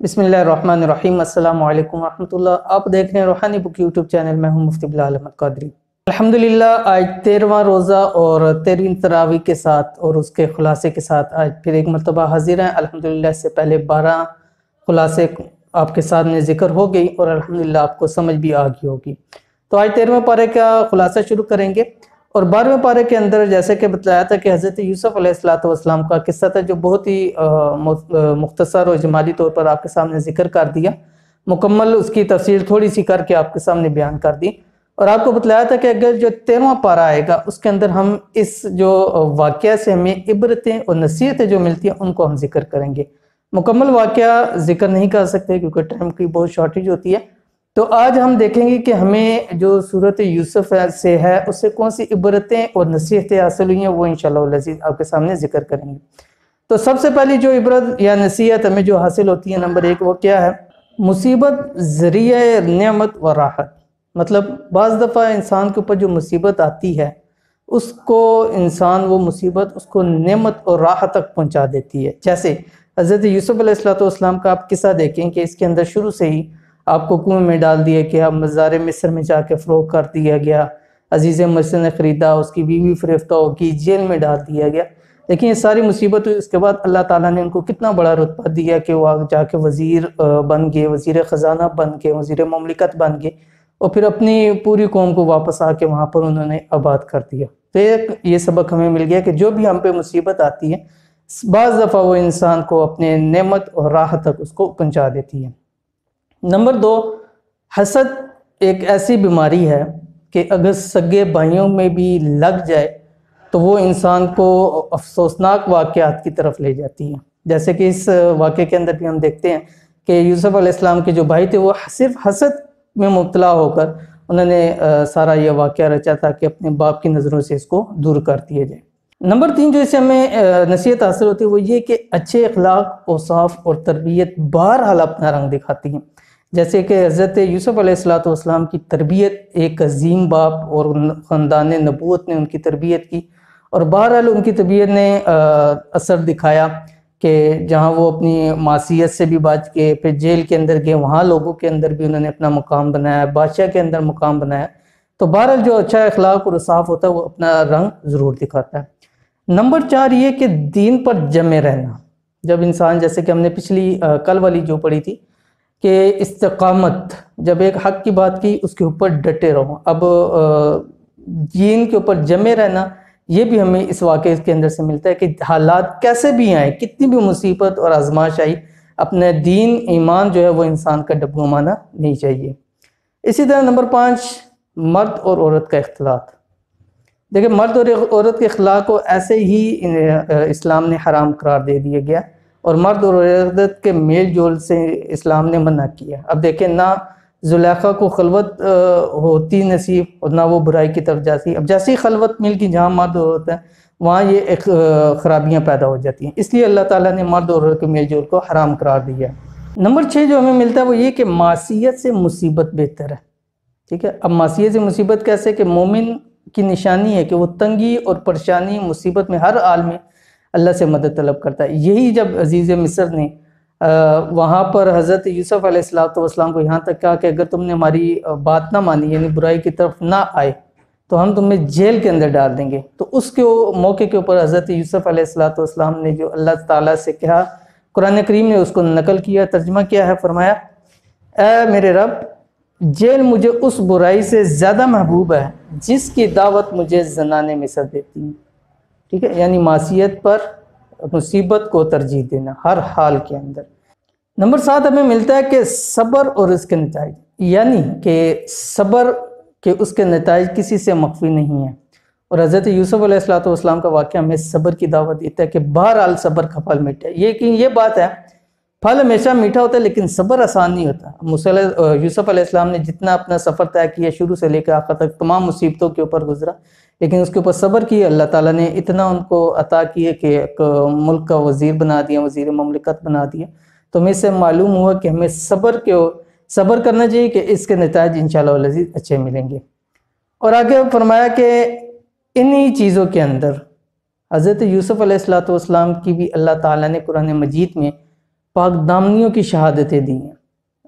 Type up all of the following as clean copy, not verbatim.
بسم اللہ الرحمن الرحیم۔ السلام علیکم ورحمۃ اللہ۔ آپ دیکھ رہے ہیں روحانی بک یوٹیوب چینل۔ میں ہوں مفتی بلال احمد قادری۔ الحمدللہ آج 13واں روزہ اور 13ویں تراویح کے ساتھ اور اس کے خلاصے کے ساتھ آج پھر ایک مرتبہ حاضر ہیں۔ الحمدللہ اس سے پہلے 12 خلاصے آپ کے سامنے ذکر ہو گئی اور الحمدللہ آپ کو سمجھ بھی آ گئی ہوگی۔ تو آج 13ویں پارے کا خلاصہ شروع کریں گے اور 12ویں پارے کے اندر جیسے کہ بتلایا تھا کہ حضرت یوسف علیہ السلام کا قصہ تھا جو بہت ہی مختصر اور اجمالی طور پر آپ کے سامنے ذکر کر دیا، مکمل اس کی تفصیل تھوڑی سی کر کے آپ کے سامنے بیان کر دی، اور آپ کو بتلایا تھا کہ اگر جو 13واں پارہ آئے گا اس کے اندر ہم اس جو واقعہ سے ہمیں عبرتیں اور نصیحتیں جو ملتی ہیں ان کو ہم ذکر کریں گے۔ مکمل واقعہ ذکر نہیں کر سکتے کیونکہ ٹائم کی بہت شارٹیج ہوتی ہے، تو آج ہم دیکھیں گے کہ ہمیں جو سورۃ یوسف سے ہے اس سے کون سی عبرتیں اور نصیحتیں حاصل ہوئی ہیں وہ انشاءاللہ العزیز آپ کے سامنے ذکر کریں گے۔ تو سب سے پہلی جو عبرت یا نصیحت ہمیں جو حاصل ہوتی ہے نمبر 1 وہ کیا ہے؟ مصیبت ذریعہ نعمت و راحت۔ مطلب بعض دفعہ انسان کے اوپر جو مصیبت آتی ہے اس کو انسان وہ مصیبت اس کو نعمت اور راحت تک پہنچا دیتی ہے۔ جیسے حضرت یوسف علیہ السلام کا آپ قصہ دیکھیں کہ اس کے اندر شروع سے ہی آپ کو کنویں میں ڈال دیا کہ اب مزار مصر میں جا کے فروخت کر دیا گیا، عزیز مصر نے خریدا، اس کی بیوی فریفتہ ہو کی، جیل میں ڈال دیا گیا۔ لیکن یہ ساری مصیبت ہوئی، اس کے بعد اللہ تعالیٰ نے ان کو کتنا بڑا رتبہ دیا کہ وہ آگے جا کے وزیر بن گئے، وزیر خزانہ بن گئے، وزیر مملکت بن گئے، اور پھر اپنی پوری قوم کو واپس آ کے وہاں پر انہوں نے آباد کر دیا۔ تو یہ سبق ہمیں مل گیا کہ جو بھی ہم پہ مصیبت آتی ہے بعض دفعہ وہ انسان کو اپنے نعمت اور راحت تک اس کو پہنچا دیتی ہے۔ نمبر 2، حسد ایک ایسی بیماری ہے کہ اگر سگے بھائیوں میں بھی لگ جائے تو وہ انسان کو افسوسناک واقعات کی طرف لے جاتی ہے۔ جیسے کہ اس واقعے کے اندر بھی ہم دیکھتے ہیں کہ یوسف علیہ السلام کے جو بھائی تھے وہ صرف حسد میں مبتلا ہو کر انہوں نے سارا یہ واقعہ رچا تھا کہ اپنے باپ کی نظروں سے اس کو دور کر دیا جائے۔ نمبر 3 جو اس سے ہمیں نصیحت حاصل ہوتی ہے وہ یہ کہ اچھے اخلاق، اوصاف اور تربیت بہرحال اپنا رنگ دکھاتی ہیں۔ جیسے کہ حضرت یوسف علیہ السلام کی تربیت ایک عظیم باپ اور خاندان نبوت نے ان کی تربیت کی، اور بہرحال ان کی تربیت نے اثر دکھایا کہ جہاں وہ اپنی معاشیت سے بھی بچ کے پھر جیل کے اندر گئے، وہاں لوگوں کے اندر بھی انہوں نے اپنا مقام بنایا، بادشاہ کے اندر مقام بنایا۔ تو بہرحال جو اچھا اخلاق اور انصاف ہوتا ہے وہ اپنا رنگ ضرور دکھاتا ہے۔ نمبر 4 یہ کہ دین پر جمے رہنا۔ جب انسان جیسے کہ ہم نے پچھلی کل والی جو پڑھی تھی کہ استقامت، جب ایک حق کی بات کی اس کے اوپر ڈٹے رہو۔ اب دین کے اوپر جمے رہنا یہ بھی ہمیں اس واقعے کے اندر سے ملتا ہے کہ حالات کیسے بھی آئیں، کتنی بھی مصیبت اور آزمائش آئی، اپنے دین ایمان جو ہے وہ انسان کا ڈگمگانا نہیں چاہیے۔ اسی طرح نمبر 5 مرد اور عورت کا اختلاط۔ دیکھیں مرد اور عورت کے اخلاق کو ایسے ہی اسلام نے حرام قرار دے دیا گیا، اور مرد اور عورت کے میل جول سے اسلام نے منع کیا۔ اب دیکھیں نہ زلیخا کو خلوت ہوتی نصیب اور نہ وہ برائی کی طرف جاتی۔ اب جیسی خلوت مل کی جہاں مرد اور عورت ہے وہاں یہ خرابیاں پیدا ہو جاتی ہیں، اس لیے اللہ تعالیٰ نے مرد اور عورت کے میل جول کو حرام قرار دیا۔ نمبر 6 جو ہمیں ملتا ہے وہ یہ کہ معاشیت سے مصیبت بہتر ہے۔ ٹھیک ہے، اب معاشیت سے مصیبت کیسے کہ مومن کی نشانی ہے کہ وہ تنگی اور پریشانی مصیبت میں ہر حال میں اللہ سے مدد طلب کرتا ہے۔ یہی جب عزیز مصر نے وہاں پر حضرت یوسف علیہ السلام کو یہاں تک کہا کہ اگر تم نے ہماری بات نہ مانی یعنی برائی کی طرف نہ آئے تو ہم تمہیں جیل کے اندر ڈال دیں گے، تو اس کے موقع کے اوپر حضرت یوسف علیہ السلام نے جو اللہ تعالیٰ سے کہا، قرآن کریم نے اس کو نقل کیا، ترجمہ کیا ہے، فرمایا اے میرے رب جیل مجھے اس برائی سے زیادہ محبوب ہے جس کی دعوت مجھے زنان مصر دیتی ہے۔ ٹھیک ہے، یعنی معصیت پر مصیبت کو ترجیح دینا ہر حال کے اندر۔ نمبر 7 ہمیں ملتا ہے کہ صبر اور اس کے نتائج، یعنی کہ صبر کہ اس کے نتائج کسی سے مخفی نہیں ہیں، اور حضرت یوسف علیہ السلام کا واقعہ ہمیں صبر کی دعوت دیتا ہے کہ بہرحال صبر کا پھل میٹھا ہے۔ یہ بات ہے پھل ہمیشہ میٹھا ہوتا ہے لیکن صبر آسان نہیں ہوتا۔ یوسف علیہ السلام نے جتنا اپنا سفر طے کیا شروع سے لے کے آخر تک تمام مصیبتوں کے اوپر گزرا، لیکن اس کے اوپر صبر کیا، اللہ تعالیٰ نے اتنا ان کو عطا کیے کہ ایک ملک کا وزیر بنا دیا، وزیر مملکت بنا دیا۔ تو ہمیں سے معلوم ہوا کہ ہمیں صبر کرنا چاہیے کہ اس کے نتائج انشاءاللہ العزیز اچھے ملیں گے۔ اور آگے فرمایا کہ انہی چیزوں کے اندر حضرت یوسف علیہ السلام کی بھی اللہ تعالیٰ نے قرآن مجید میں پاک دامنیوں کی شہادتیں دی ہیں۔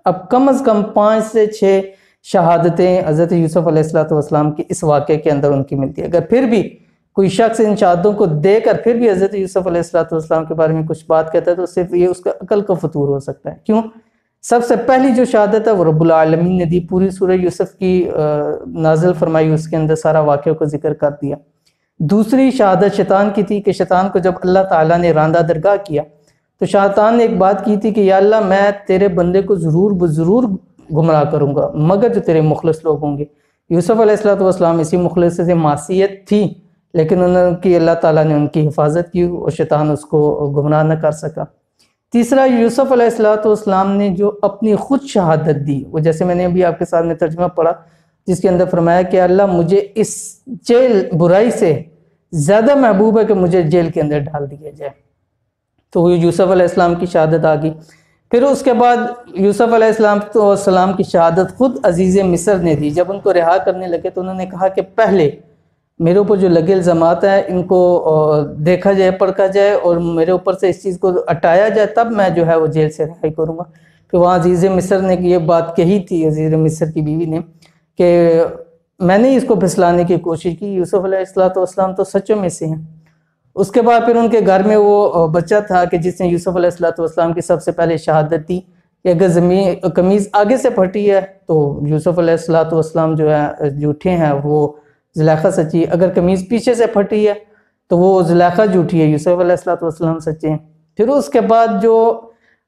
اب کم از کم 5 سے 6 شہادتیں حضرت یوسف علیہ السلام کی اس واقعے کے اندر ان کی ملتی ہے۔ اگر پھر بھی کوئی شخص ان شہادتوں کو دے کر پھر بھی حضرت یوسف علیہ السلام کے بارے میں کچھ بات کہتا ہے تو صرف یہ اس کا عقل کا فطور ہو سکتا ہے۔ کیوں؟ سب سے پہلی جو شہادت ہے وہ رب العالمین نے دی، پوری سورہ یوسف کی نازل فرمائی، اس کے اندر سارا واقعہ کو ذکر کر دیا۔ دوسری شہادت شیطان کی تھی کہ شیطان کو جب اللہ تعالیٰ نے راندہ درگاہ کیا تو شیطان نے ایک بات کی تھی کہ یا اللہ میں تیرے بندے کو ضرور گمراہ کروں گا مگر جو تیرے مخلص لوگ ہوں گے۔ یوسف علیہ السلام اسی مخلص سے معصیت تھی لیکن اللہ تعالیٰ نے ان کی حفاظت کی اور شیطان اس کو گمراہ نہ کر سکا۔ تیسرا، یوسف علیہ السلام نے جو اپنی خود شہادت دی، وہ جیسے میں نے ابھی آپ کے سامنے ترجمہ پڑھا جس کے اندر فرمایا کہ اللہ مجھے اس جیل برائی سے زیادہ محبوب ہے کہ مجھے جیل کے اندر ڈال دیا جائے، تو وہ یوسف علیہ السلام کی شہادت آ گئی۔ پھر اس کے بعد یوسف علیہ السلام کی شہادت خود عزیز مصر نے دی۔ جب ان کو رہا کرنے لگے تو انہوں نے کہا کہ پہلے میرے اوپر جو لگے الزامات ہیں ان کو دیکھا جائے، پرکھا جائے اور میرے اوپر سے اس چیز کو ہٹایا جائے، تب میں جو ہے وہ جیل سے رہائی کروں گا۔ پھر وہاں عزیز مصر نے یہ بات کہی تھی، عزیز مصر کی بیوی نے، کہ میں نے اس کو پھسلانے کی کوشش کی، یوسف علیہ السلام تو سچوں میں سے ہیں۔ اس کے بعد پھر ان کے گھر میں وہ بچہ تھا کہ جس نے یوسف علیہ السلام کی سب سے پہلے شہادت دی کہ اگر قمیض آگے سے پھٹی ہے تو یوسف علیہ السلام جو ہے جھوٹے ہیں، وہ زلیخا سچی ہے، اگر قمیض پیچھے سے پھٹی ہے تو وہ زلیخا جھوٹی ہے، یوسف علیہ السلام سچے ہیں۔ پھر اس کے بعد جو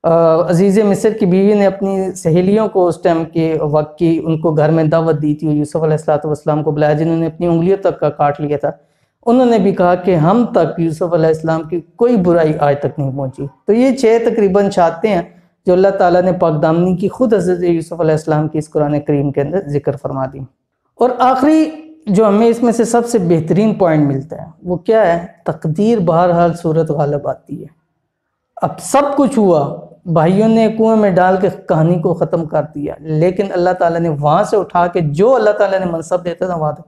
عزیز مصر کی بیوی نے اپنی سہیلیوں کو اس ٹائم کے وقت کی ان کو گھر میں دعوت دی تھی، یوسف علیہ السلام کو بلایا، جنہوں نے اپنی انگلیوں تک کا کاٹ لیا تھا، انہوں نے بھی کہا کہ ہم تک یوسف علیہ السلام کی کوئی برائی آج تک نہیں پہنچی۔ تو یہ 6 تقریباً شہادتیں ہیں جو اللہ تعالیٰ نے پاک دامنی کی خود حضرت یوسف علیہ السلام کی اس قرآن کریم کے اندر ذکر فرما دی۔ اور آخری جو ہمیں اس میں سے سب سے بہترین پوائنٹ ملتا ہے وہ کیا ہے؟ تقدیر بہرحال صورت غالب آتی ہے۔ اب سب کچھ ہوا، بھائیوں نے کنویں میں ڈال کے کہانی کو ختم کر دیا، لیکن اللہ تعالیٰ نے وہاں سے اٹھا کے جو اللہ تعالیٰ نے منصب دیتا تھا وہاں تھا۔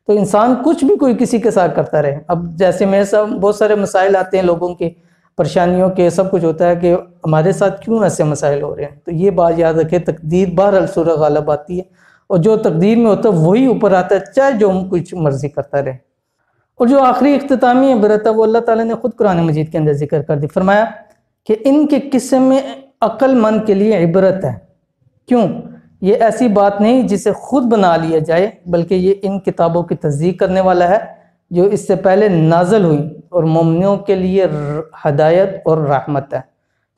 تو انسان کچھ بھی کوئی کسی کے ساتھ کرتا رہے۔ اب جیسے میرے ساتھ بہت سارے مسائل آتے ہیں، لوگوں کے پریشانیوں کے، سب کچھ ہوتا ہے کہ ہمارے ساتھ کیوں ایسے مسائل ہو رہے ہیں، تو یہ بات یاد رکھے، تقدیر بہرحال صورت غالب آتی ہے، اور جو تقدیر میں ہوتا ہے وہی اوپر آتا ہے، چاہے جو کچھ مرضی کرتا رہے۔ اور جو آخری اختتامی عبرت ہے وہ اللہ تعالیٰ نے خود قرآن مجید کے اندر ذکر کر دی، فرمایا کہ ان کے قصے میں عقل مند کے لیے عبرت ہے۔ کیوں؟ یہ ایسی بات نہیں جسے خود بنا لیا جائے، بلکہ یہ ان کتابوں کی تصدیق کرنے والا ہے جو اس سے پہلے نازل ہوئی، اور مومنوں کے لیے ہدایت اور رحمت ہے۔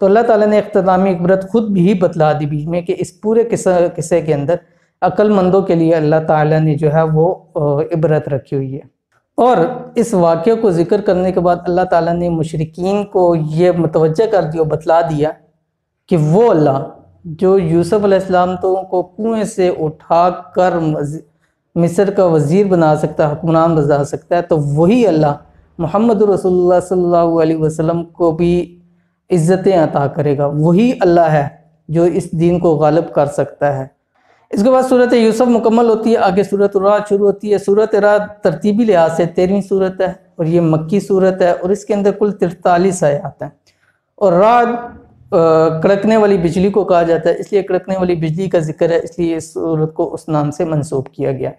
تو اللہ تعالیٰ نے اختتامی عبرت خود بھی بتلا دی بیچ میں کہ اس پورے قصے کے اندر عقل مندوں کے لیے اللہ تعالیٰ نے جو ہے وہ عبرت رکھی ہوئی ہے۔ اور اس واقعے کو ذکر کرنے کے بعد اللہ تعالیٰ نے مشرکین کو یہ متوجہ کر دیا، بتلا دیا کہ وہ اللہ جو یوسف علیہ السلام کو کنویں سے اٹھا کر مصر کا وزیر بنا سکتا ہے، حکمران بنا سکتا ہے، تو وہی اللہ محمد رسول اللہ صلی اللہ علیہ وسلم کو بھی عزتیں عطا کرے گا۔ وہی اللہ ہے جو اس دین کو غالب کر سکتا ہے۔ اس کے بعد صورت یوسف مکمل ہوتی ہے، آگے صورت رعد شروع ہوتی ہے۔ صورت رعد ترتیبی لحاظ سے 13ویں صورت ہے اور یہ مکی صورت ہے، اور اس کے اندر کل 43 آیات ہیں۔ اور رعد کڑکنے والی بجلی کو کہا جاتا ہے، اس لیے کڑکنے والی بجلی کا ذکر ہے، اس لیے اس صورت کو اس نام سے منسوب کیا گیا۔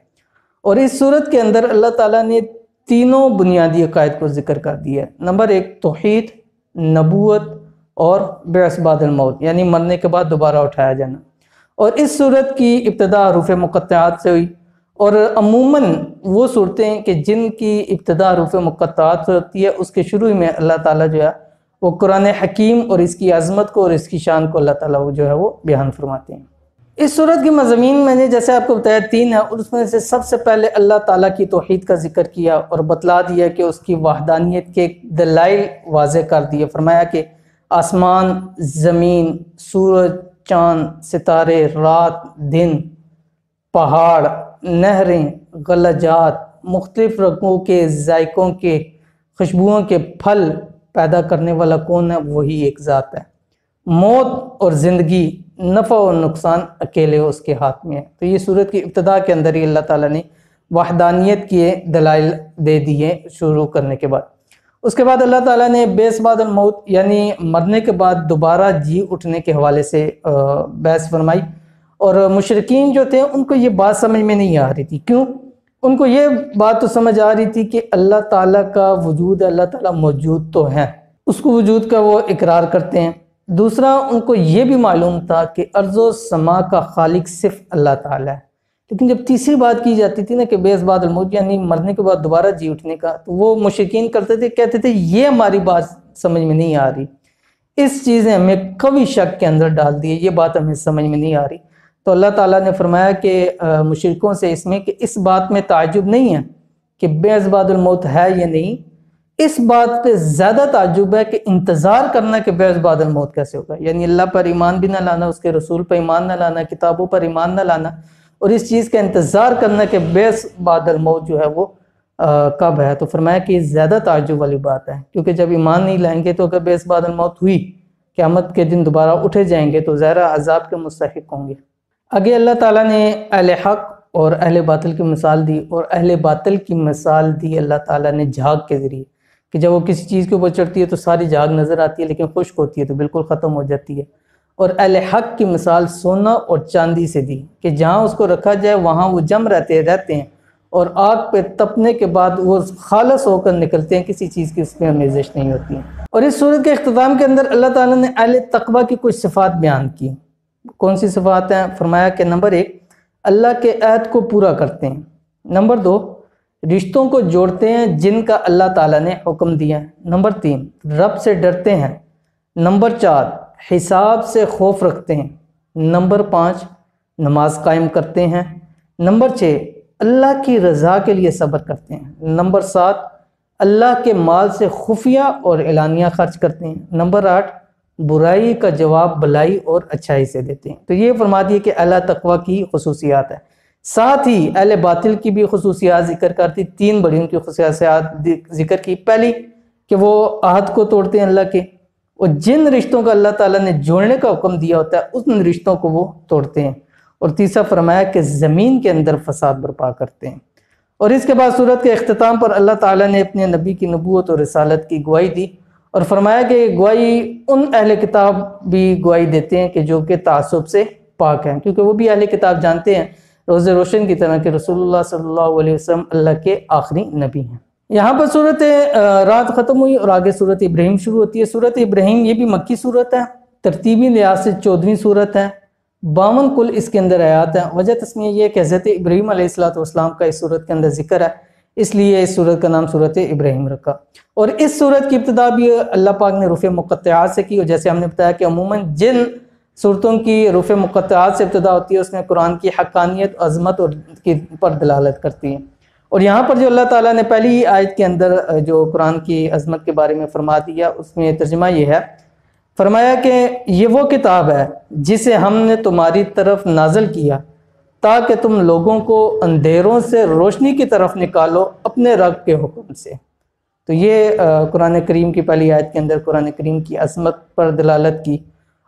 اور اس صورت کے اندر اللہ تعالیٰ نے تینوں بنیادی عقائد کو ذکر کر دیا ہے۔ نمبر 1 توحید، نبوت اور بعث بعد الموت، یعنی مرنے کے بعد دوبارہ اٹھایا جانا۔ اور اس صورت کی ابتدا حروف مقطعات سے ہوئی، اور عموماً وہ صورتیں کہ جن کی ابتدا حروف مقطعات سے ہوتی ہے اس کے شروع میں اللہ تعالیٰ جو ہے وہ قرآن حکیم اور اس کی عظمت کو اور اس کی شان کو اللہ تعالیٰ جو ہے وہ بیان فرماتے ہیں۔ اس صورت کی مضامین میں نے جیسے آپ کو بتایا 3 ہے، اور اس میں سے سب سے پہلے اللہ تعالیٰ کی توحید کا ذکر کیا اور بتلا دیا کہ اس کی وحدانیت کے دلائل واضح کر دیے۔ فرمایا کہ آسمان، زمین، سورج، چاند، ستارے، رات، دن، پہاڑ، نہریں، غلجات، مختلف رنگوں کے، ذائقوں کے، خوشبوؤں کے پھل پیدا کرنے والا کون ہے؟ وہی ایک ذات ہے۔ موت اور زندگی، نفع اور نقصان اکیلے اس کے ہاتھ میں ہے۔ تو یہ صورت کی ابتدا کے اندر ہی اللہ تعالیٰ نے وحدانیت کے دلائل دے دیے شروع کرنے کے بعد۔ اس کے بعد اللہ تعالیٰ نے بیس بعد الموت یعنی مرنے کے بعد دوبارہ جی اٹھنے کے حوالے سے بحث فرمائی، اور مشرکین جو تھے ان کو یہ بات سمجھ میں نہیں آ رہی تھی۔ کیوں؟ ان کو یہ بات تو سمجھ آ رہی تھی کہ اللہ تعالیٰ کا وجود ہے، اللہ تعالیٰ موجود تو ہے، اس کو وجود کا وہ اقرار کرتے ہیں۔ دوسرا ان کو یہ بھی معلوم تھا کہ ارض و سما کا خالق صرف اللہ تعالیٰ ہے، لیکن جب تیسری بات کی جاتی تھی نا کہ بیس بعد الموت یعنی مرنے کے بعد دوبارہ جی اٹھنے کا، تو وہ مشرکین کرتے تھے، کہتے تھے یہ ہماری بات سمجھ میں نہیں آ رہی، اس چیز نے ہمیں قوی شک کے اندر ڈال دی ہے، یہ بات ہمیں سمجھ میں نہیں آ رہی۔ تو اللہ تعالیٰ نے فرمایا کہ مشرکوں سے اس میں کہ اس بات میں تعجب نہیں ہے کہ بیس بعد الموت ہے یا نہیں، اس بات پہ زیادہ تعجب ہے کہ انتظار کرنا کہ بیس بعد الموت کیسے ہوگا، یعنی اللہ پر ایمان بھی نہ لانا، اس کے رسول پر ایمان نہ لانا، کتابوں پر ایمان نہ لانا، اور اس چیز کا انتظار کرنا کہ بیس بعد الموت جو ہے وہ کب ہے۔ تو فرمایا کہ یہ زیادہ تعجب والی بات ہے، کیونکہ جب ایمان نہیں لائیں گے تو اگر بیس بعد الموت ہوئی، قیامت کے دن دوبارہ اٹھے جائیں گے تو ظاہر عذاب کے مستحق ہوں گے۔ آگے اللہ تعالیٰ نے اہل حق اور اہل باطل کی مثال دی، اور اہل باطل کی مثال دی اللہ تعالیٰ نے جھاگ کے ذریعے، کہ جب وہ کسی چیز کے اوپر چڑھتی ہے تو ساری جھاگ نظر آتی ہے لیکن خشک ہوتی ہے تو بالکل ختم ہو جاتی ہے۔ اور اہل حق کی مثال سونا اور چاندی سے دی، کہ جہاں اس کو رکھا جائے وہاں وہ جم رہتے ہیں اور آگ پہ تپنے کے بعد وہ خالص ہو کر نکلتے ہیں، کسی چیز کی اس میں آمیزش نہیں ہوتی ہے۔ اور اس سورت کے اختتام کے اندر اللہ تعالیٰ نے اہل تقویٰ کی کچھ صفات بیان کی۔ کون سی صفات ہیں؟ فرمایا کہ نمبر 1 اللہ کے عہد کو پورا کرتے ہیں، نمبر 2 رشتوں کو جوڑتے ہیں جن کا اللہ تعالیٰ نے حکم دیا ہے، نمبر 3 رب سے ڈرتے ہیں، نمبر 4 حساب سے خوف رکھتے ہیں، نمبر 5 نماز قائم کرتے ہیں، نمبر 6 اللہ کی رضا کے لیے صبر کرتے ہیں، نمبر 7 اللہ کے مال سے خفیہ اور اعلانیہ خرچ کرتے ہیں، نمبر 8 برائی کا جواب بھلائی اور اچھائی سے دیتے ہیں۔ تو یہ فرما دیے کہ اہل تقویٰ کی خصوصیات ہے، ساتھ ہی اہل باطل کی بھی خصوصیات ذکر کرتی، 3 بڑی ان کی خصوصیات ذکر کی۔ پہلی کہ وہ عہد کو توڑتے ہیں اللہ کے، اور جن رشتوں کا اللہ تعالیٰ نے جوڑنے کا حکم دیا ہوتا ہے ان رشتوں کو وہ توڑتے ہیں، اور تیسرا فرمایا کہ زمین کے اندر فساد برپا کرتے ہیں۔ اور اس کے بعد سورت کے اختتام پر اللہ تعالیٰ نے اپنے نبی کی نبوت اور رسالت کی گواہی دی، اور فرمایا کہ یہ گواہی ان اہل کتاب بھی گواہی دیتے ہیں کہ جو کہ تعصب سے پاک ہیں، کیونکہ وہ بھی اہل کتاب جانتے ہیں روز روشن کی طرح کہ رسول اللہ صلی اللہ علیہ وسلم اللہ کے آخری نبی ہیں۔ یہاں پر سورت رات ختم ہوئی اور آگے سورت ابراہیم شروع ہوتی ہے۔ سورت ابراہیم یہ بھی مکی سورت ہے، ترتیبی لحاظ سے 14ویں سورت ہے، 52 کل اس کے اندر آیات ہیں۔ وجہ تسمیہ یہ کہ حضرت ابراہیم علیہ السلام کا اس سورت کے اندر ذکر ہے، اس لیے اس سورت کا نام سورت ابراہیم رکھا۔ اور اس سورت کی ابتدا بھی اللہ پاک نے حروف مقطعات سے کی، اور جیسے ہم نے بتایا کہ عموماً جن صورتوں کی حروف مقطعات سے ابتدا ہوتی ہے اس میں قرآن کی حقانیت، عظمت اور پر دلالت کرتی ہے۔ اور یہاں پر جو اللہ تعالیٰ نے پہلی آیت کے اندر جو قرآن کی عظمت کے بارے میں فرما دیا، اس میں ترجمہ یہ ہے، فرمایا کہ یہ وہ کتاب ہے جسے ہم نے تمہاری طرف نازل کیا تاکہ تم لوگوں کو اندھیروں سے روشنی کی طرف نکالو اپنے رب کے حکم سے۔ تو یہ قرآن کریم کی پہلی آیت کے اندر قرآن کریم کی عظمت پر دلالت کی،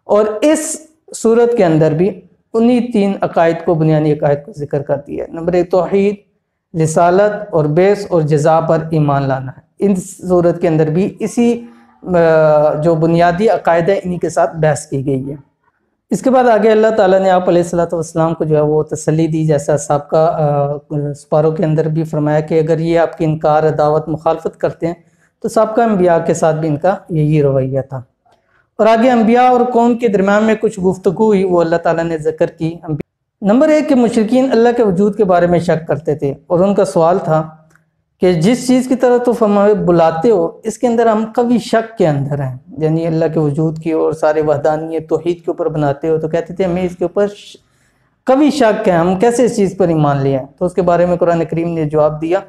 اور اس سورت کے اندر بھی انہی 3 عقائد کو، بنیادی عقائد کو ذکر کر دیا ہے۔ نمبر 1 توحید، رسالت اور بیس اور جزا پر ایمان لانا ہے۔ ان سورت کے اندر بھی اسی جو بنیادی عقائد ہے انہی کے ساتھ بحث کی گئی ہے۔ اس کے بعد آگے اللہ تعالیٰ نے آپ علیہ السلام کو جو ہے وہ تسلی دی، جیسا سابقہ سپاروں کے اندر بھی فرمایا کہ اگر یہ آپ کی انکار، دعوت، مخالفت کرتے ہیں تو سابقہ انبیاء کے ساتھ بھی ان کا یہی رویہ تھا۔ اور آگے انبیاء اور قوم کے درمیان میں کچھ گفتگو ہوئی، وہ اللہ تعالیٰ نے ذکر کی۔ نمبر 1 کہ مشرکین اللہ کے وجود کے بارے میں شک کرتے تھے، اور ان کا سوال تھا کہ جس چیز کی طرح تو ہمیں بلاتے ہو اس کے اندر ہم قوی شک کے اندر ہیں، یعنی اللہ کے وجود کی اور سارے وحدانیت توحید کے اوپر بناتے ہو، تو کہتے تھے ہمیں اس کے اوپر قوی شک ہے، ہم کیسے اس چیز پر ایمان لے آئیں؟ تو اس کے بارے میں قرآن کریم نے جواب دیا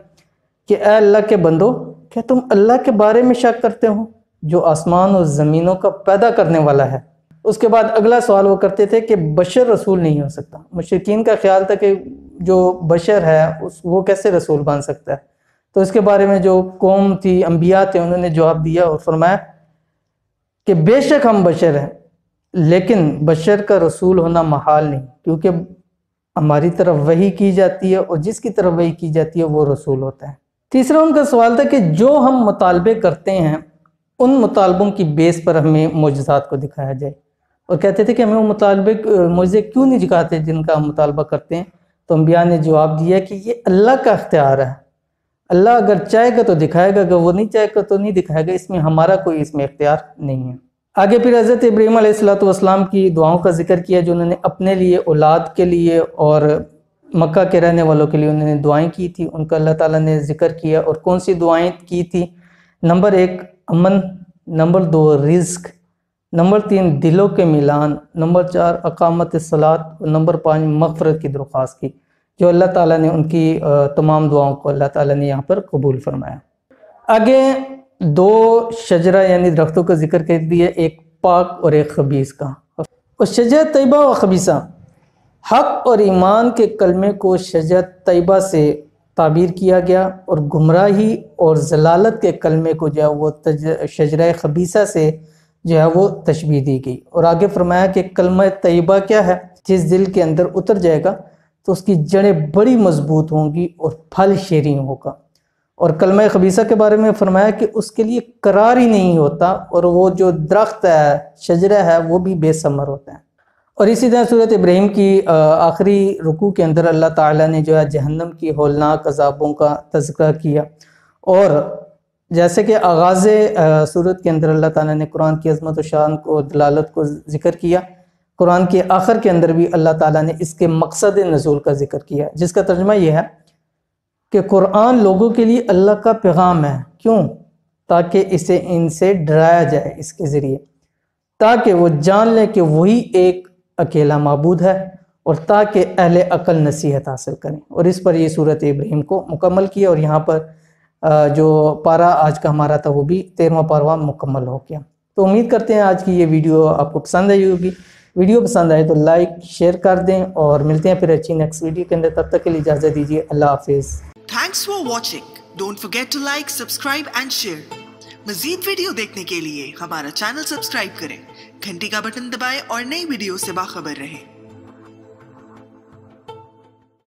کہ اے اللہ کے بندو، کیا تم اللہ کے بارے میں شک کرتے ہو جو آسمان اور زمینوں کا پیدا کرنے والا ہے؟ اس کے بعد اگلا سوال وہ کرتے تھے کہ بشر رسول نہیں ہو سکتا۔ مشرکین کا خیال تھا کہ جو بشر ہے وہ کیسے رسول بن سکتا ہے؟ تو اس کے بارے میں جو قوم تھی، انبیاء تھے، انہوں نے جواب دیا اور فرمایا کہ بے شک ہم بشر ہیں، لیکن بشر کا رسول ہونا محال نہیں، کیونکہ ہماری طرف وحی کی جاتی ہے اور جس کی طرف وحی کی جاتی ہے وہ رسول ہوتا ہے۔ تیسرا ان کا سوال تھا کہ جو ہم مطالبے کرتے ہیں ان مطالبوں کی بیس پر ہمیں معجزات کو دکھایا جائے، اور کہتے تھے کہ ہمیں وہ معجزے کیوں نہیں دکھاتے جن کا ہم مطالبہ کرتے ہیں؟ تو انبیاء نے جواب دیا کہ یہ اللہ کا اختیار ہے، اللہ اگر چاہے گا تو دکھائے گا، اگر وہ نہیں چاہے گا تو نہیں دکھائے گا، اس میں ہمارا کوئی اس میں اختیار نہیں ہے۔ آگے پھر حضرت ابراہیم علیہ السلام کی دعاؤں کا ذکر کیا جو انہوں نے اپنے لیے، اولاد کے لیے اور مکہ کے رہنے والوں کے لیے انہوں نے دعائیں کی تھی، ان کا اللہ تعالیٰ نے ذکر کیا۔ اور کون سی دعائیں کی تھی؟ نمبر 1 امن، نمبر 2 رزق، نمبر 3 دلوں کے ملان، نمبر 4 اقامت الصلاۃ، اور نمبر 5 مغفرت کی درخواست کی، جو اللہ تعالیٰ نے ان کی تمام دعاؤں کو اللہ تعالیٰ نے یہاں پر قبول فرمایا۔ آگے 2 شجرہ یعنی درختوں کا ذکر کر دیا، ایک پاک اور ایک خبیث کا۔ اور شجرہ طیبہ و خبیثہ، حق اور ایمان کے کلمے کو شجرہ طیبہ سے تعبیر کیا گیا، اور گمراہی اور ضلالت کے کلمے کو جو ہے وہ شجرہ خبیثہ سے جو ہے وہ تشبیہ دی گئی۔ اور آگے فرمایا کہ کلمہ طیبہ کیا ہے؟ جس دل کے اندر اتر جائے گا تو اس کی جڑیں بڑی مضبوط ہوں گی اور پھل شیریں ہوگا۔ اور کلمہ خبیثہ کے بارے میں فرمایا کہ اس کے لیے قرار ہی نہیں ہوتا، اور وہ جو درخت ہے، شجرہ ہے، وہ بھی بے ثمر ہوتا ہے۔ اور اسی طرح سورۃ ابراہیم کی آخری رکوع کے اندر اللہ تعالیٰ نے جو ہے جہنم کی ہولناک عذابوں کا تذکرہ کیا، اور جیسے کہ آغاز سورت کے اندر اللہ تعالیٰ نے قرآن کی عظمت و شان کو، دلالت کو ذکر کیا، قرآن کے آخر کے اندر بھی اللہ تعالیٰ نے اس کے مقصد نزول کا ذکر کیا، جس کا ترجمہ یہ ہے کہ قرآن لوگوں کے لیے اللہ کا پیغام ہے۔ کیوں؟ تاکہ اسے ان سے ڈرایا جائے اس کے ذریعے، تاکہ وہ جان لیں کہ وہی ایک اکیلا معبود ہے، اور تاکہ اہل عقل نصیحت حاصل کریں۔ اور اس پر یہ سورۃ ابراہیم کو مکمل کیا، اور یہاں پر جو پارہ آج کا ہمارا تھا وہ بھی 13واں پارہ مکمل ہو گیا۔ تو امید کرتے ہیں آج کی یہ ویڈیو آپ کو پسند آئی ہوگی۔ ویڈیو پسند آئے تو لائک شیئر کر دیں، اور ملتے ہیں پھر اچھی نیکسٹ ویڈیو کے اندر، تب تک کے لیے اجازت دیجیے، اللہ حافظ۔ Thanks for watching. Don't forget to like, subscribe and share. مزید ویڈیو دیکھنے کے لیے ہمارا چینل سبسکرائب کریں، گھنٹی کا بٹن دبائیں اور نئی ویڈیو سے باخبر رہیں۔